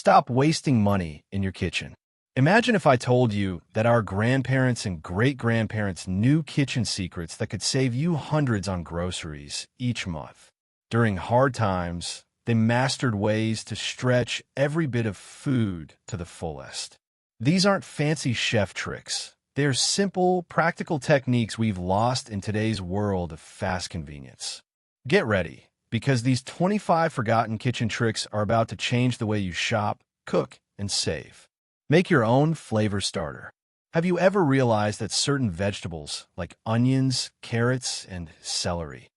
Stop wasting money in your kitchen. Imagine if I told you that our grandparents and great-grandparents knew kitchen secrets that could save you hundreds on groceries each month. During hard times, they mastered ways to stretch every bit of food to the fullest. These aren't fancy chef tricks. They're simple, practical techniques we've lost in today's world of fast convenience. Get ready, because these 25 forgotten kitchen tricks are about to change the way you shop, cook, and save. Make your own flavor starter. Have you ever realized that certain vegetables, like onions, carrots, and celery,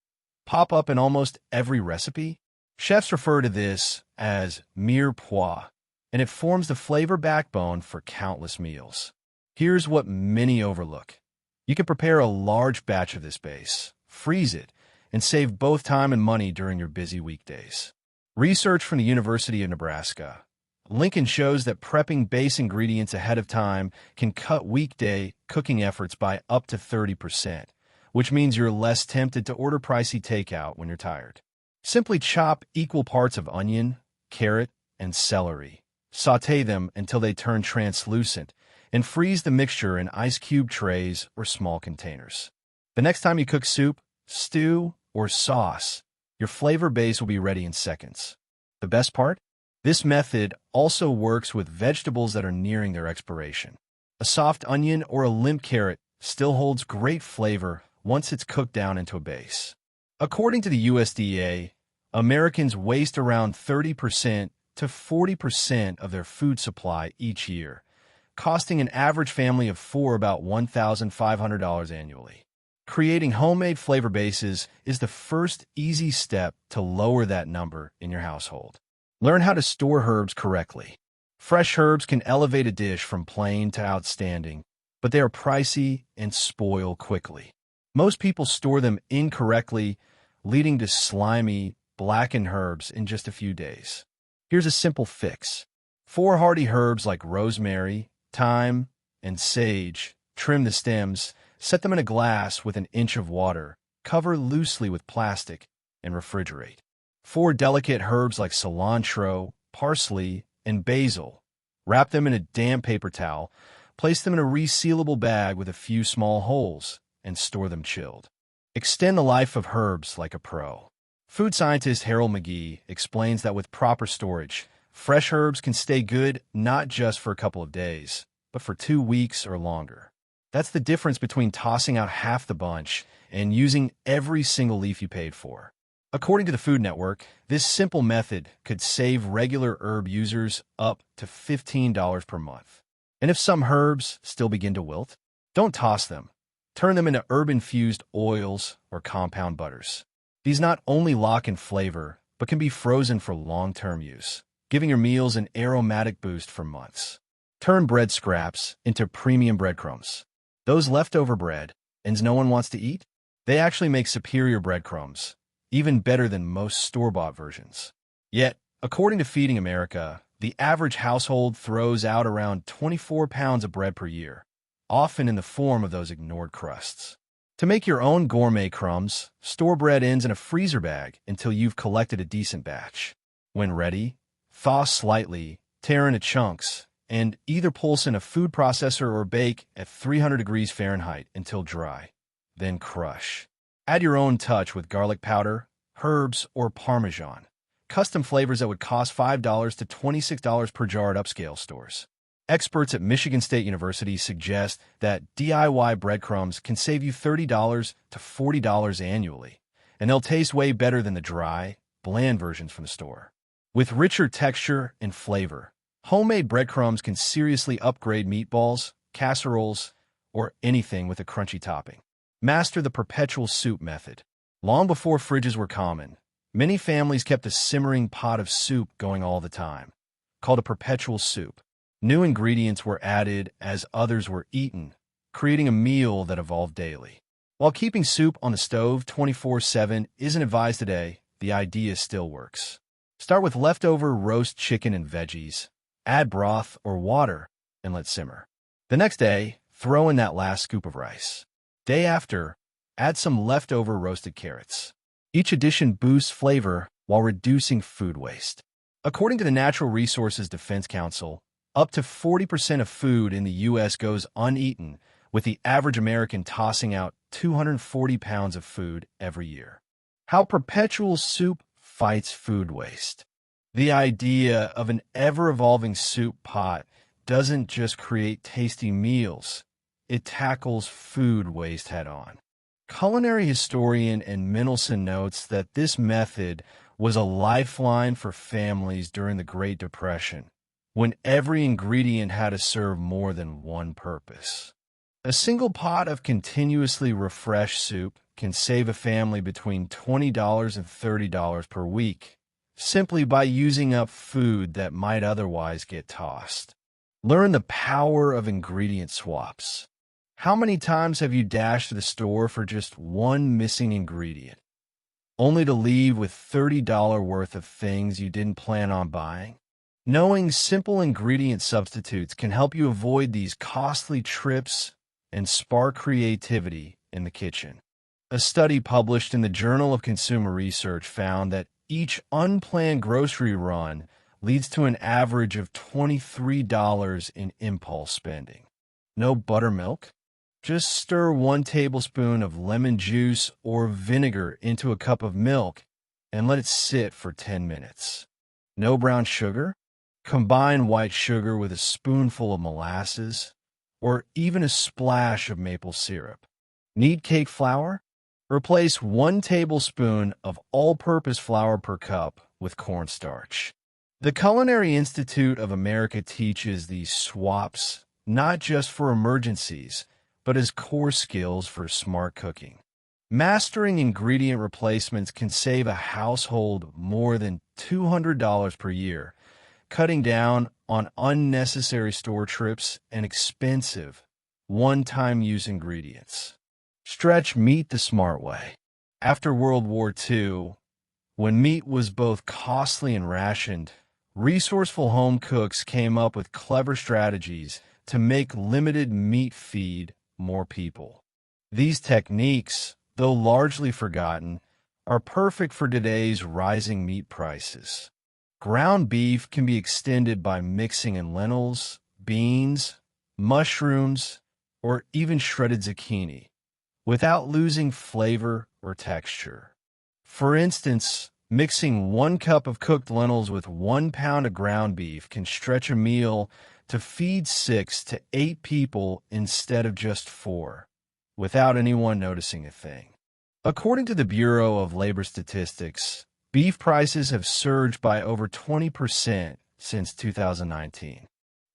pop up in almost every recipe? Chefs refer to this as mirepoix, and it forms the flavor backbone for countless meals. Here's what many overlook. You can prepare a large batch of this base, freeze it, and save both time and money during your busy weekdays. Research from the University of Nebraska. Lincoln shows that prepping base ingredients ahead of time can cut weekday cooking efforts by up to 30%, which means you're less tempted to order pricey takeout when you're tired. Simply chop equal parts of onion, carrot, and celery. Sauté them until they turn translucent, and freeze the mixture in ice cube trays or small containers. The next time you cook soup, stew, or sauce, your flavor base will be ready in seconds. The best part? This method also works with vegetables that are nearing their expiration. A soft onion or a limp carrot still holds great flavor once it's cooked down into a base. According to the USDA, Americans waste around 30% to 40% of their food supply each year, costing an average family of four about $1,500 annually. Creating homemade flavor bases is the first easy step to lower that number in your household. Learn how to store herbs correctly. Fresh herbs can elevate a dish from plain to outstanding, but they are pricey and spoil quickly. Most people store them incorrectly, leading to slimy, blackened herbs in just a few days. Here's a simple fix. 4 hardy herbs like rosemary, thyme, and sage. Trim the stems, set them in a glass with an inch of water, cover loosely with plastic, and refrigerate. 4 delicate herbs like cilantro, parsley, and basil. Wrap them in a damp paper towel, place them in a resealable bag with a few small holes, and store them chilled. Extend the life of herbs like a pro. Food scientist Harold McGee explains that with proper storage, fresh herbs can stay good not just for a couple of days, but for 2 weeks or longer. That's the difference between tossing out half the bunch and using every single leaf you paid for. According to the Food Network, this simple method could save regular herb users up to $15 per month. And if some herbs still begin to wilt, don't toss them. Turn them into herb-infused oils or compound butters. These not only lock in flavor, but can be frozen for long-term use, giving your meals an aromatic boost for months. Turn bread scraps into premium breadcrumbs. Those leftover bread, ends no one wants to eat? They actually make superior breadcrumbs, even better than most store-bought versions. Yet, according to Feeding America, the average household throws out around 24 pounds of bread per year, often in the form of those ignored crusts. To make your own gourmet crumbs, store bread ends in a freezer bag until you've collected a decent batch. When ready, thaw slightly, tear into chunks, and either pulse in a food processor or bake at 300 degrees Fahrenheit until dry. Then crush. Add your own touch with garlic powder, herbs, or Parmesan. Custom flavors that would cost $5 to $26 per jar at upscale stores. Experts at Michigan State University suggest that DIY breadcrumbs can save you $30 to $40 annually, and they'll taste way better than the dry, bland versions from the store. With richer texture and flavor, homemade breadcrumbs can seriously upgrade meatballs, casseroles, or anything with a crunchy topping. Master the perpetual soup method. Long before fridges were common, many families kept a simmering pot of soup going all the time, called a perpetual soup. New ingredients were added as others were eaten, creating a meal that evolved daily. While keeping soup on the stove 24/7 isn't advised today, the idea still works. Start with leftover roast chicken and veggies, add broth or water, and let simmer. The next day, throw in that last scoop of rice. Day after, add some leftover roasted carrots. Each addition boosts flavor while reducing food waste. According to the Natural Resources Defense Council, up to 40% of food in the U.S. goes uneaten, with the average American tossing out 240 pounds of food every year. How perpetual soup fights food waste. The idea of an ever-evolving soup pot doesn't just create tasty meals, it tackles food waste head-on. Culinary historian and Mendelsohn notes that this method was a lifeline for families during the Great Depression, when every ingredient had to serve more than one purpose. A single pot of continuously refreshed soup can save a family between $20 and $30 per week, simply by using up food that might otherwise get tossed. Learn the power of ingredient swaps. How many times have you dashed to the store for just one missing ingredient, only to leave with $30 worth of things you didn't plan on buying? Knowing simple ingredient substitutes can help you avoid these costly trips and spark creativity in the kitchen. A study published in the Journal of Consumer Research found that each unplanned grocery run leads to an average of $23 in impulse spending. No buttermilk? Just stir 1 tablespoon of lemon juice or vinegar into a cup of milk and let it sit for 10 minutes. No brown sugar? Combine white sugar with a spoonful of molasses or even a splash of maple syrup. Need cake flour? Replace 1 tablespoon of all-purpose flour per cup with cornstarch. The Culinary Institute of America teaches these swaps not just for emergencies, but as core skills for smart cooking. Mastering ingredient replacements can save a household more than $200 per year, cutting down on unnecessary store trips and expensive, one-time use ingredients. Stretch meat the smart way. After World War II, when meat was both costly and rationed, resourceful home cooks came up with clever strategies to make limited meat feed more people. These techniques, though largely forgotten, are perfect for today's rising meat prices. Ground beef can be extended by mixing in lentils, beans, mushrooms, or even shredded zucchini, without losing flavor or texture. For instance, mixing 1 cup of cooked lentils with 1 pound of ground beef can stretch a meal to feed 6 to 8 people instead of just 4, without anyone noticing a thing. According to the Bureau of Labor Statistics, beef prices have surged by over 20% since 2019.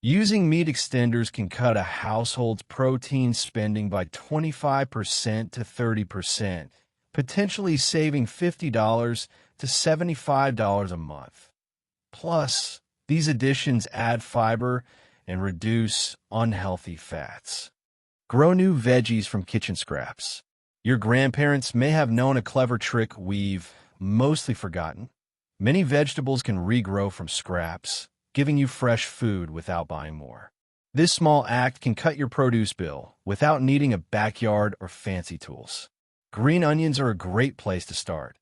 Using meat extenders can cut a household's protein spending by 25% to 30%, potentially saving $50 to $75 a month. Plus, these additions add fiber and reduce unhealthy fats. Grow new veggies from kitchen scraps. Your grandparents may have known a clever trick we've mostly forgotten. Many vegetables can regrow from scraps, giving you fresh food without buying more. This small act can cut your produce bill without needing a backyard or fancy tools. Green onions are a great place to start.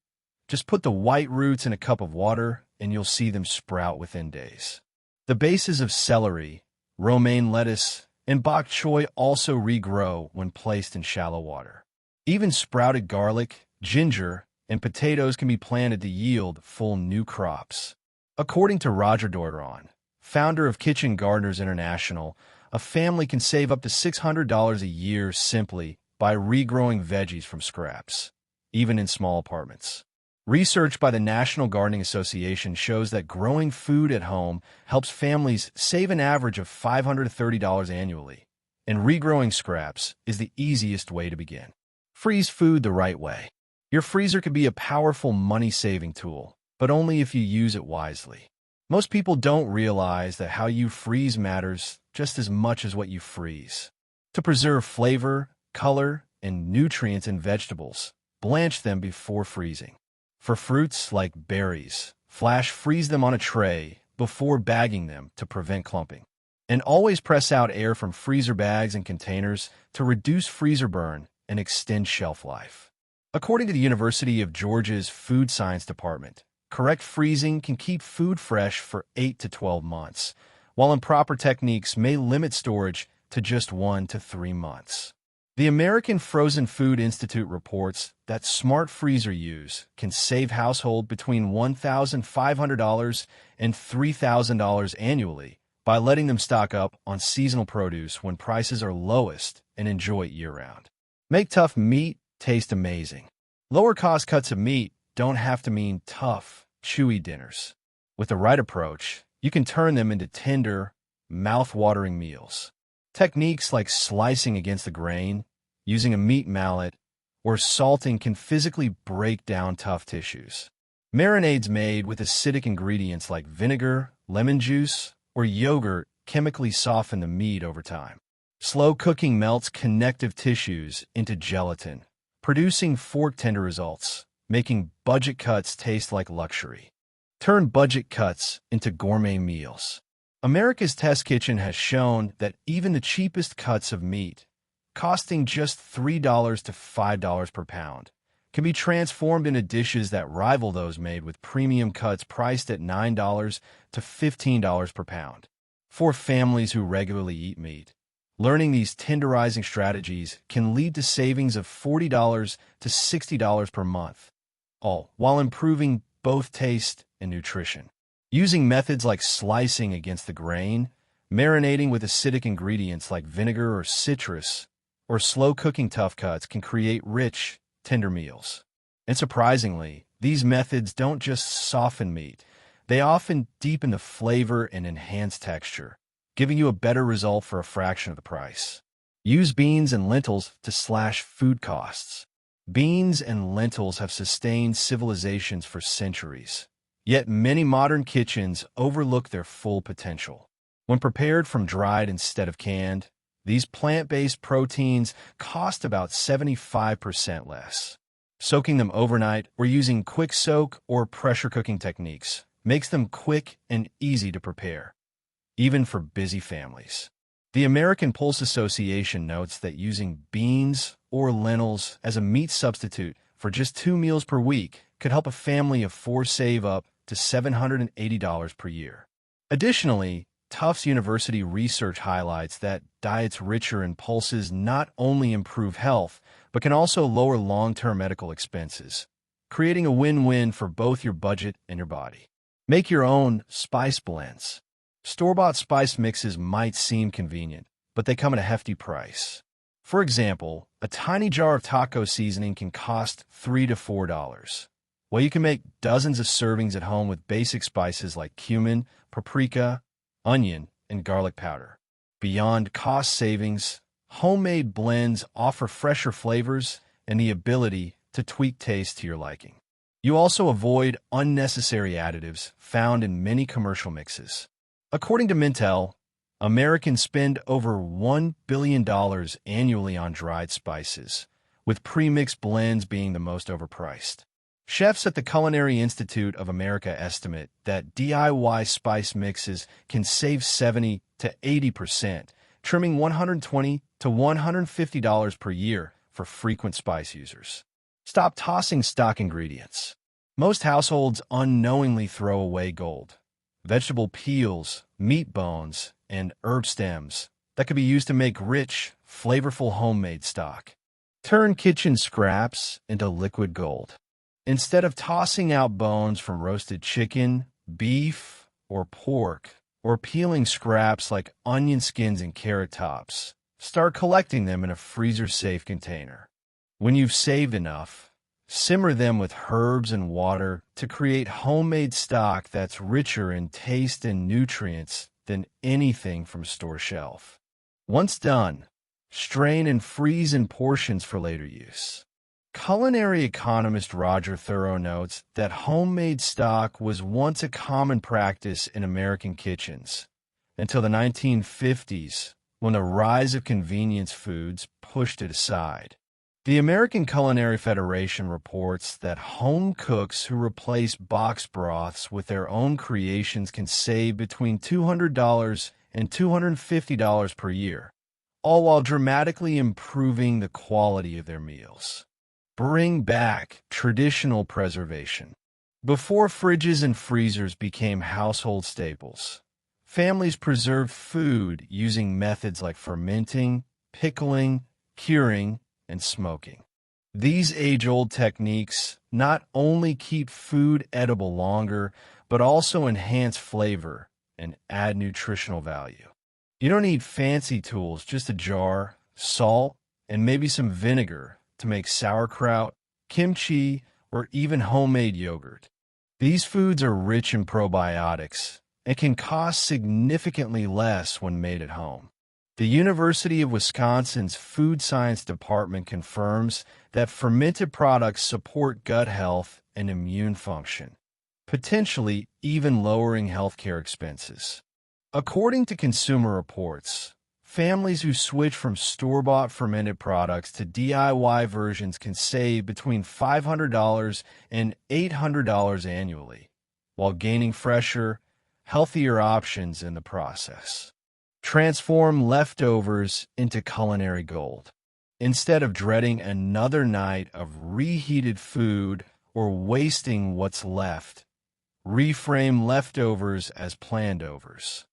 Just put the white roots in a cup of water and you'll see them sprout within days. The bases of celery, romaine lettuce, and bok choy also regrow when placed in shallow water. Even sprouted garlic, ginger, and potatoes can be planted to yield full new crops. According to Roger Doiron, founder of Kitchen Gardeners International, a family can save up to $600 a year simply by regrowing veggies from scraps, even in small apartments. Research by the National Gardening Association shows that growing food at home helps families save an average of $530 annually, and regrowing scraps is the easiest way to begin. Freeze food the right way. Your freezer can be a powerful money-saving tool, but only if you use it wisely. Most people don't realize that how you freeze matters just as much as what you freeze. To preserve flavor, color, and nutrients in vegetables, blanch them before freezing. For fruits like berries, flash freeze them on a tray before bagging them to prevent clumping. And always press out air from freezer bags and containers to reduce freezer burn and extend shelf life. According to the University of Georgia's Food Science Department, Correct freezing can keep food fresh for 8 to 12 months, while improper techniques may limit storage to just 1 to 3 months. The American Frozen Food Institute reports that smart freezer use can save households between $1,500 and $3,000 annually by letting them stock up on seasonal produce when prices are lowest and enjoy it year-round. Make tough meat taste amazing. Lower-cost cuts of meat don't have to mean tough, chewy dinners. With the right approach, you can turn them into tender, mouth-watering meals. Techniques like slicing against the grain, using a meat mallet, or salting can physically break down tough tissues. Marinades made with acidic ingredients like vinegar, lemon juice, or yogurt chemically soften the meat over time. Slow cooking melts connective tissues into gelatin, producing fork-tender results, making budget cuts taste like luxury. Turn budget cuts into gourmet meals. America's Test Kitchen has shown that even the cheapest cuts of meat, costing just $3 to $5 per pound, can be transformed into dishes that rival those made with premium cuts priced at $9 to $15 per pound. For families who regularly eat meat, learning these tenderizing strategies can lead to savings of $40 to $60 per month, all while improving both taste and nutrition. Using methods like slicing against the grain, marinating with acidic ingredients like vinegar or citrus, or slow cooking tough cuts can create rich, tender meals. And surprisingly, these methods don't just soften meat, they often deepen the flavor and enhance texture, giving you a better result for a fraction of the price. Use beans and lentils to slash food costs. Beans and lentils have sustained civilizations for centuries. Yet many modern kitchens overlook their full potential. When prepared from dried instead of canned, these plant-based proteins cost about 75% less. Soaking them overnight or using quick soak or pressure cooking techniques makes them quick and easy to prepare, even for busy families. The American Pulse Association notes that using beans or lentils as a meat substitute for just 2 meals per week could help a family of 4 save up to $780 per year. Additionally, Tufts University research highlights that diets richer in pulses not only improve health, but can also lower long-term medical expenses, creating a win-win for both your budget and your body. Make your own spice blends. Store-bought spice mixes might seem convenient, but they come at a hefty price. For example, a tiny jar of taco seasoning can cost $3 to $4. Well, you can make dozens of servings at home with basic spices like cumin, paprika, onion, and garlic powder. Beyond cost savings, homemade blends offer fresher flavors and the ability to tweak taste to your liking. You also avoid unnecessary additives found in many commercial mixes. According to Mintel, Americans spend over $1 billion annually on dried spices, with pre-mixed blends being the most overpriced. Chefs at the Culinary Institute of America estimate that DIY spice mixes can save 70 to 80%, trimming $120 to $150 per year for frequent spice users. Stop tossing stock ingredients. Most households unknowingly throw away gold, vegetable peels, meat bones, and herb stems that could be used to make rich, flavorful homemade stock. Turn kitchen scraps into liquid gold. Instead of tossing out bones from roasted chicken, beef, or pork, or peeling scraps like onion skins and carrot tops, start collecting them in a freezer-safe container. When you've saved enough, simmer them with herbs and water to create homemade stock that's richer in taste and nutrients than anything from store shelf. Once done, strain and freeze in portions for later use. Culinary economist Roger Thurow notes that homemade stock was once a common practice in American kitchens until the 1950s, when the rise of convenience foods pushed it aside. The American Culinary Federation reports that home cooks who replace box broths with their own creations can save between $200 and $250 per year, all while dramatically improving the quality of their meals. Bring back traditional preservation. Before fridges and freezers became household staples, families preserved food using methods like fermenting, pickling, curing, and smoking. These age-old techniques not only keep food edible longer, but also enhance flavor and add nutritional value. You don't need fancy tools, just a jar, salt, and maybe some vinegar to make sauerkraut, kimchi, or even homemade yogurt. These foods are rich in probiotics and can cost significantly less when made at home. The University of Wisconsin's Food Science Department confirms that fermented products support gut health and immune function, potentially even lowering healthcare expenses. According to Consumer Reports, families who switch from store-bought fermented products to DIY versions can save between $500 and $800 annually, while gaining fresher, healthier options in the process. Transform leftovers into culinary gold. Instead of dreading another night of reheated food or wasting what's left, reframe leftovers as planned-overs.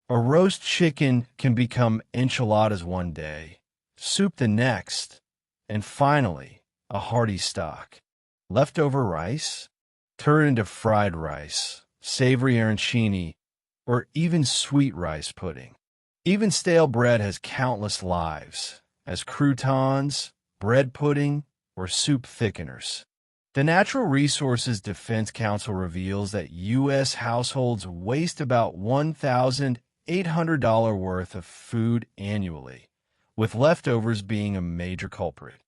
A roast chicken can become enchiladas one day, soup the next, and finally, a hearty stock. Leftover rice? Turn into fried rice, savory arancini, or even sweet rice pudding. Even stale bread has countless lives, as croutons, bread pudding, or soup thickeners. The Natural Resources Defense Council reveals that U.S. households waste about $1,800 worth of food annually, with leftovers being a major culprit.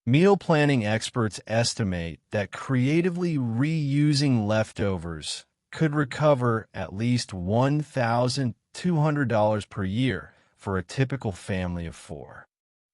Meal planning experts estimate that creatively reusing leftovers could recover at least $1,200 per year for a typical family of four.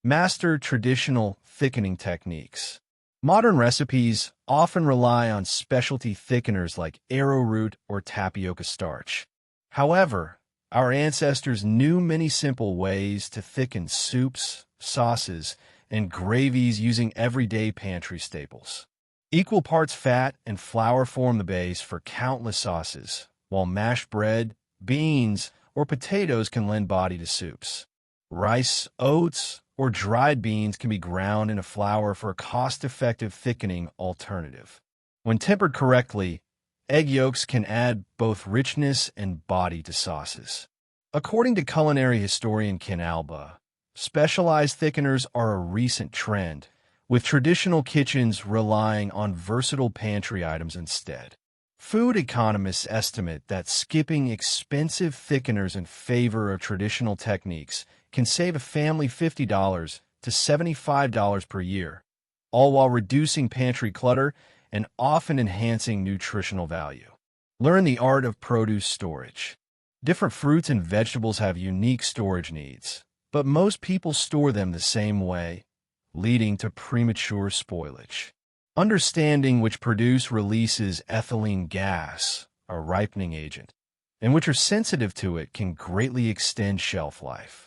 Master traditional thickening techniques. Modern recipes often rely on specialty thickeners like arrowroot or tapioca starch. However, our ancestors knew many simple ways to thicken soups, sauces, and gravies using everyday pantry staples. Equal parts fat and flour form the base for countless sauces, while mashed bread, beans, or potatoes can lend body to soups. Rice, oats, or dried beans can be ground into flour for a cost-effective thickening alternative. When tempered correctly, egg yolks can add both richness and body to sauces. According to culinary historian Ken Alba, specialized thickeners are a recent trend, with traditional kitchens relying on versatile pantry items instead. Food economists estimate that skipping expensive thickeners in favor of traditional techniques can save a family $50 to $75 per year, all while reducing pantry clutter and often enhancing nutritional value. Learn the art of produce storage. Different fruits and vegetables have unique storage needs, but most people store them the same way, leading to premature spoilage. Understanding which produce releases ethylene gas, a ripening agent, and which are sensitive to it can greatly extend shelf life.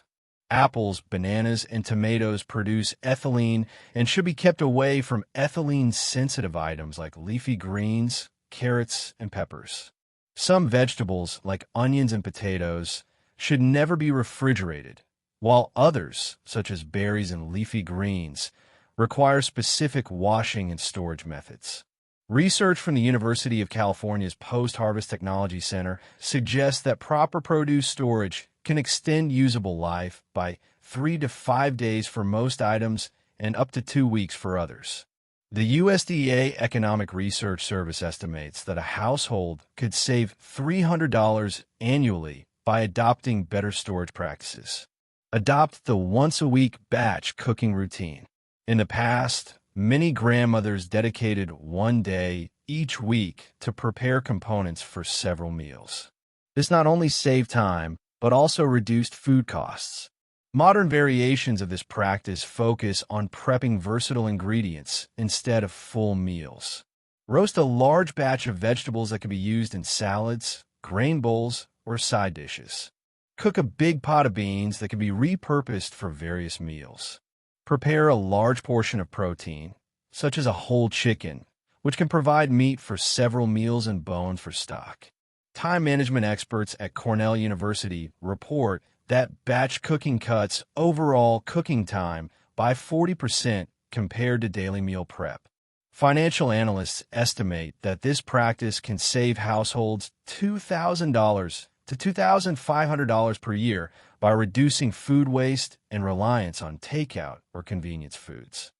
Apples, bananas, and tomatoes produce ethylene and should be kept away from ethylene-sensitive items like leafy greens, carrots, and peppers. Some vegetables, like onions and potatoes, should never be refrigerated, while others, such as berries and leafy greens, require specific washing and storage methods. Research from the University of California's Post-Harvest Technology Center suggests that proper produce storage can extend usable life by 3 to 5 days for most items and up to 2 weeks for others. The USDA Economic Research Service estimates that a household could save $300 annually by adopting better storage practices. Adopt the once-a-week batch cooking routine. In the past, many grandmothers dedicated one day each week to prepare components for several meals. This not only saved time, but also reduced food costs. Modern variations of this practice focus on prepping versatile ingredients instead of full meals. Roast a large batch of vegetables that can be used in salads, grain bowls, or side dishes. Cook a big pot of beans that can be repurposed for various meals. Prepare a large portion of protein, such as a whole chicken, which can provide meat for several meals and bone for stock. Time management experts at Cornell University report that batch cooking cuts overall cooking time by 40% compared to daily meal prep. Financial analysts estimate that this practice can save households $2,000 to $2,500 per year by reducing food waste and reliance on takeout or convenience foods.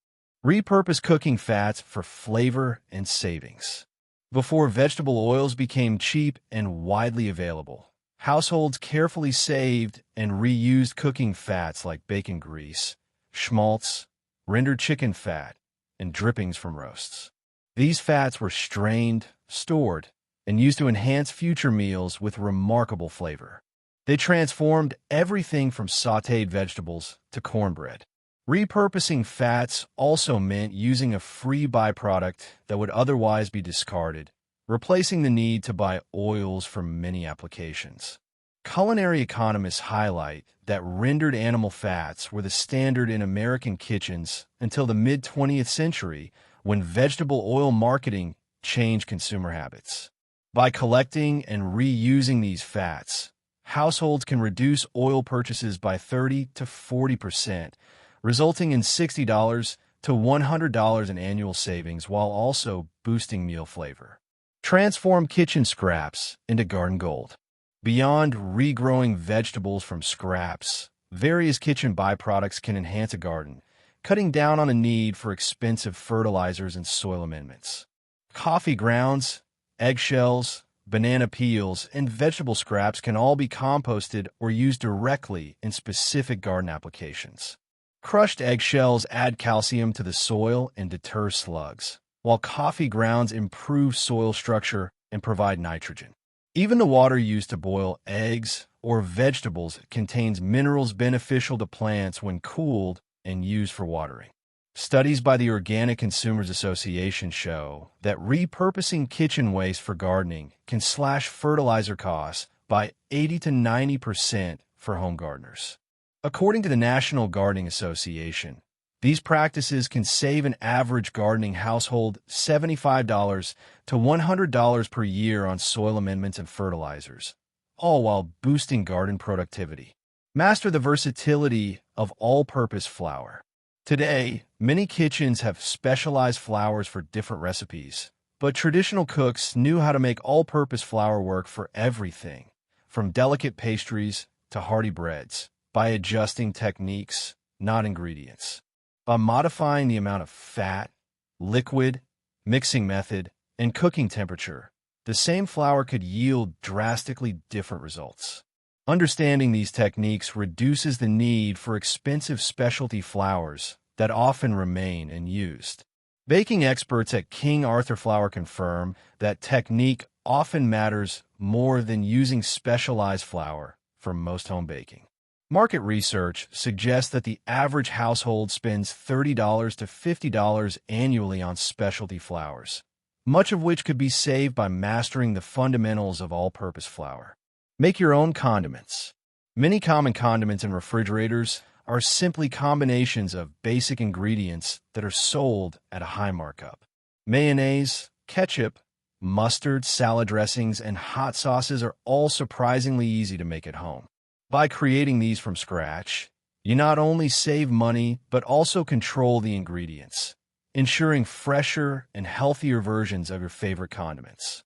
Repurpose cooking fats for flavor and savings. Before vegetable oils became cheap and widely available, households carefully saved and reused cooking fats like bacon grease, schmaltz, rendered chicken fat, and drippings from roasts. These fats were strained, stored, and used to enhance future meals with remarkable flavor. They transformed everything from sautéed vegetables to cornbread. Repurposing fats also meant using a free byproduct that would otherwise be discarded, replacing the need to buy oils for many applications. Culinary economists highlight that rendered animal fats were the standard in American kitchens until the mid-20th century, when vegetable oil marketing changed consumer habits. By collecting and reusing these fats, households can reduce oil purchases by 30 to 40%, resulting in $60 to $100 in annual savings while also boosting meal flavor. Transform kitchen scraps into garden gold. Beyond regrowing vegetables from scraps, various kitchen byproducts can enhance a garden, cutting down on the need for expensive fertilizers and soil amendments. Coffee grounds, eggshells, banana peels, and vegetable scraps can all be composted or used directly in specific garden applications. Crushed eggshells add calcium to the soil and deter slugs, while coffee grounds improve soil structure and provide nitrogen. Even the water used to boil eggs or vegetables contains minerals beneficial to plants when cooled and used for watering. Studies by the Organic Consumers Association show that repurposing kitchen waste for gardening can slash fertilizer costs by 80 to 90% for home gardeners. According to the National Gardening Association, these practices can save an average gardening household $75 to $100 per year on soil amendments and fertilizers, all while boosting garden productivity. Master the versatility of all-purpose flour. Today, many kitchens have specialized flours for different recipes, but traditional cooks knew how to make all-purpose flour work for everything, from delicate pastries to hearty breads, by adjusting techniques, not ingredients. By modifying the amount of fat, liquid, mixing method, and cooking temperature, the same flour could yield drastically different results. Understanding these techniques reduces the need for expensive specialty flours that often remain unused. Baking experts at King Arthur Flour confirm that technique often matters more than using specialized flour for most home baking. Market research suggests that the average household spends $30 to $50 annually on specialty flours, much of which could be saved by mastering the fundamentals of all-purpose flour. Make your own condiments. Many common condiments in refrigerators are simply combinations of basic ingredients that are sold at a high markup. Mayonnaise, ketchup, mustard, salad dressings, and hot sauces are all surprisingly easy to make at home. By creating these from scratch, you not only save money, but also control the ingredients, ensuring fresher and healthier versions of your favorite condiments.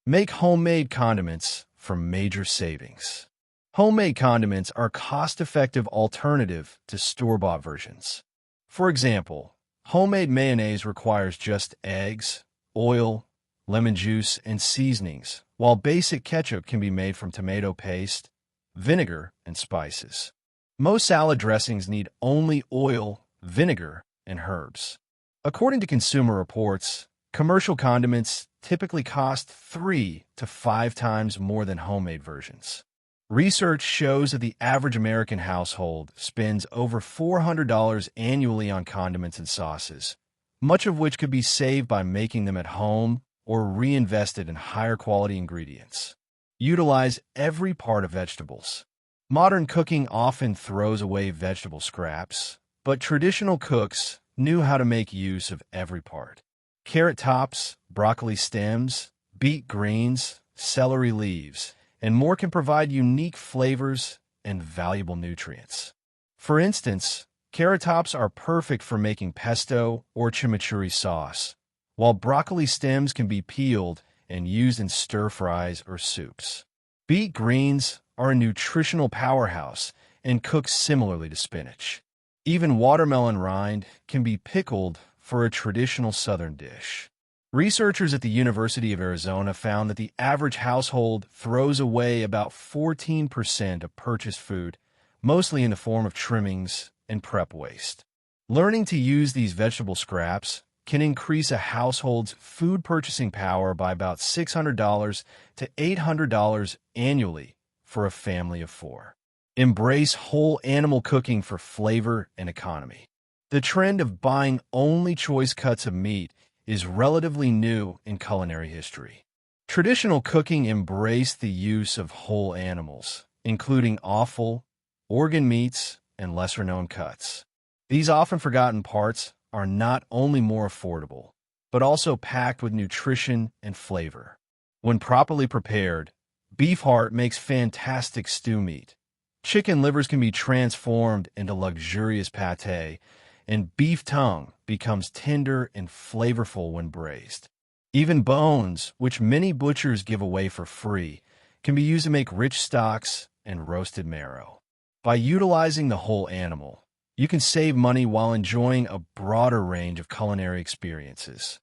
Make homemade condiments for major savings. Homemade condiments are a cost-effective alternative to store-bought versions. For example, homemade mayonnaise requires just eggs, oil, lemon juice, and seasonings, while basic ketchup can be made from tomato paste, vinegar, and spices. Most salad dressings need only oil, vinegar, and herbs. According to Consumer Reports, commercial condiments typically cost 3 to 5 times more than homemade versions. Research shows that the average American household spends over $400 annually on condiments and sauces, much of which could be saved by making them at home or reinvested in higher quality ingredients. Utilize every part of vegetables. Modern cooking often throws away vegetable scraps, but traditional cooks knew how to make use of every part. carrot tops, broccoli stems, beet greens, celery leaves, and more can provide unique flavors and valuable nutrients. For instance, carrot tops are perfect for making pesto or chimichurri sauce, while broccoli stems can be peeled and used in stir-fries or soups. Beet greens are a nutritional powerhouse and cook similarly to spinach. Even watermelon rind can be pickled for a traditional Southern dish. Researchers at the University of Arizona found that the average household throws away about 14% of purchased food, mostly in the form of trimmings and prep waste. Learning to use these vegetable scraps can increase a household's food purchasing power by about $600 to $800 annually for a family of 4. Embrace whole animal cooking for flavor and economy. The trend of buying only choice cuts of meat is relatively new in culinary history. Traditional cooking embraced the use of whole animals, including offal, organ meats, and lesser-known cuts. These often forgotten parts are not only more affordable, but also packed with nutrition and flavor. When properly prepared, beef heart makes fantastic stew meat. Chicken livers can be transformed into luxurious pâté, and beef tongue becomes tender and flavorful when braised. Even bones, which many butchers give away for free, can be used to make rich stocks and roasted marrow. By utilizing the whole animal, you can save money while enjoying a broader range of culinary experiences.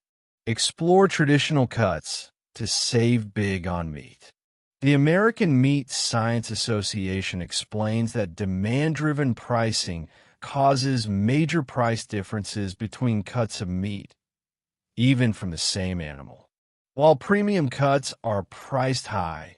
Explore traditional cuts to save big on meat. The American Meat Science Association explains that demand-driven pricing causes major price differences between cuts of meat, even from the same animal. While premium cuts are priced high,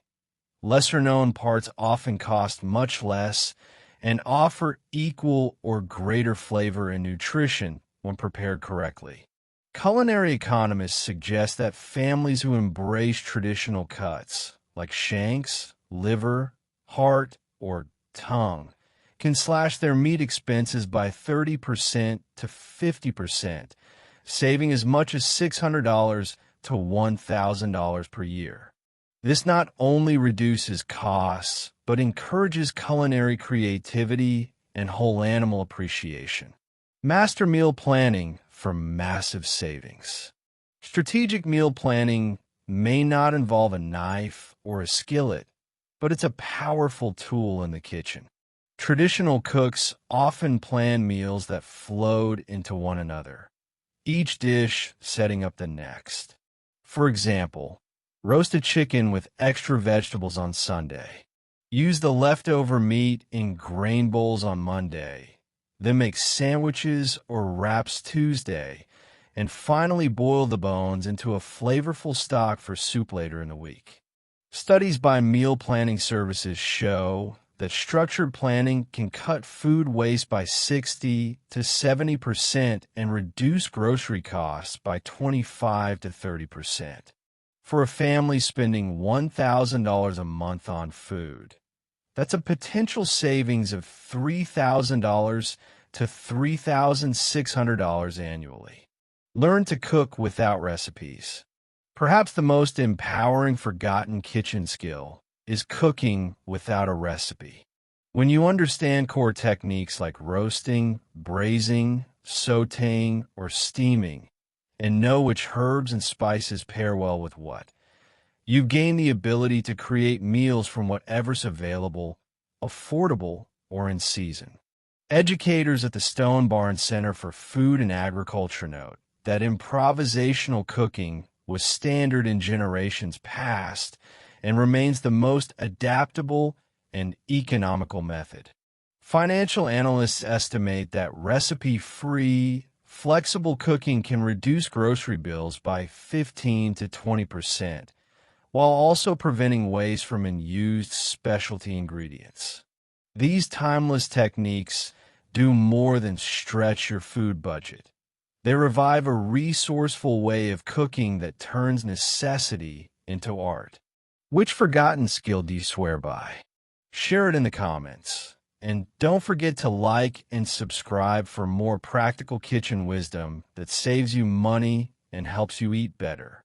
lesser-known parts often cost much less and offer equal or greater flavor and nutrition when prepared correctly. Culinary economists suggest that families who embrace traditional cuts, like shanks, liver, heart, or tongue, can slash their meat expenses by 30% to 50%, saving as much as $600 to $1,000 per year. This not only reduces costs, but encourages culinary creativity and whole animal appreciation. Master meal planning for massive savings. Strategic meal planning may not involve a knife or a skillet, but it's a powerful tool in the kitchen. Traditional cooks often plan meals that flowed into one another, each dish setting up the next. For example, roast a chicken with extra vegetables on Sunday. Use the leftover meat in grain bowls on Monday. Then make sandwiches or wraps Tuesday, and finally boil the bones into a flavorful stock for soup later in the week. Studies by meal planning services show that structured planning can cut food waste by 60 to 70% and reduce grocery costs by 25 to 30%. For a family spending $1,000 a month on food, that's a potential savings of $3,000 to $3,600 annually. Learn to cook without recipes. Perhaps the most empowering forgotten kitchen skill is cooking without a recipe. When you understand core techniques like roasting, braising, sautéing, or steaming, and know which herbs and spices pair well with what, you gain the ability to create meals from whatever's available, affordable, or in season. Educators at the Stone Barn Center for Food and Agriculture note that improvisational cooking was standard in generations past and remains the most adaptable and economical method. Financial analysts estimate that recipe-free, flexible cooking can reduce grocery bills by 15 to 20%, while also preventing waste from unused specialty ingredients. These timeless techniques do more than stretch your food budget. They revive a resourceful way of cooking that turns necessity into art. Which forgotten skill do you swear by? Share it in the comments. And don't forget to like and subscribe for more practical kitchen wisdom that saves you money and helps you eat better.